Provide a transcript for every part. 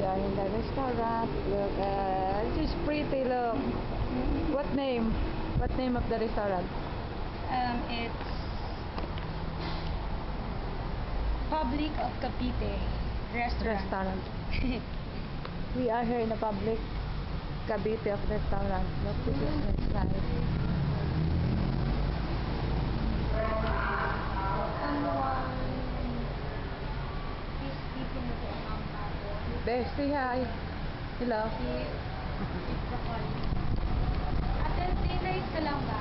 We are in the restaurant. Look, this is pretty. Look. What name? What name of the restaurant? It's Public of Cavite Restaurant. We are here in the Public Cavite of Restaurant. Look, this is inside. He's speaking with the mom tapos. There, say hi. Hello. It's the call. Ate, dinay ka lang ba?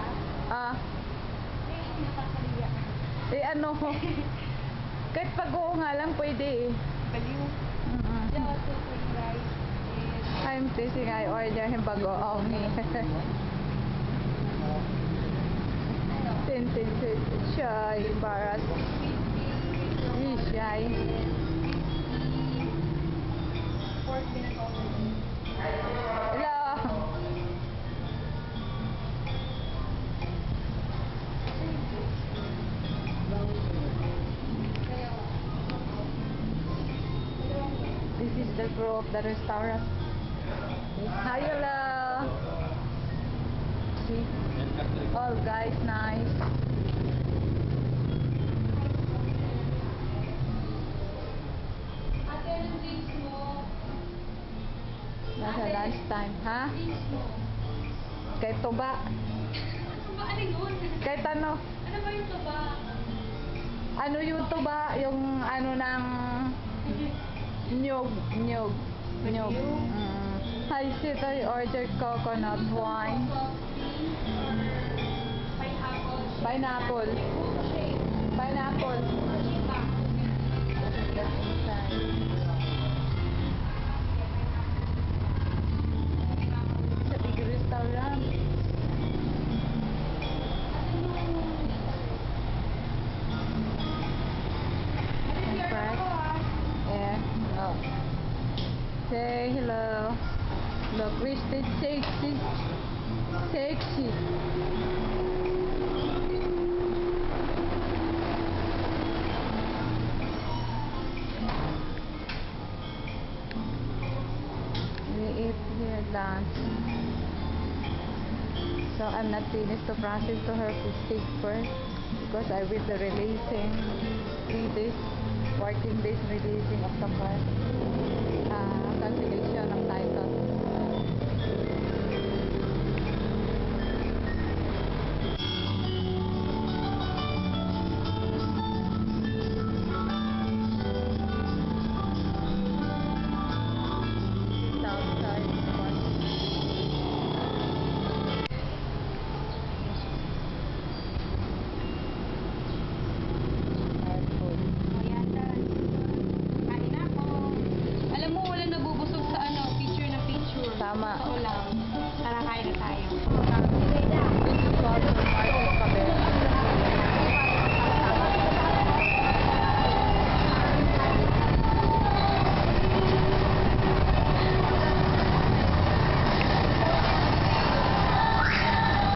Nakakaliya. Ano? Kahit pag-oo nga lang, pwede eh. Baliw. The also for guys is I'm thinking I order him pag-oo only. Tintin, shy, embarrassed. He's shy. pork pinag-over. Hello. This is the crew of the restaurant. Hi, hello. See? All guys, nice. Ate, anong drinks mo? Nasa lunch time, ha? Drinks mo? Kahit tuba. Tuba, ano yun? Kahit ano. Ano ba yung tuba? Ano yung tuba? Yung ano ng nyog. Nyog? Hi, sis, I ordered coconut wine. Pineapple. Pineapple. Shake. Pineapple. This is the inside. It's a big restaurant. Yeah. Oh. Say hello. Look, Christy, sexy. Sexy. We eat here lunch. So I'm not finished to process to her steak first because I will be releasing 3 days, working days releasing of the part. Cancellation of title. Alam mo, wala nabubusog sa picture na picture. Tama. Totoo lang. Tara, kain na tayo. This is also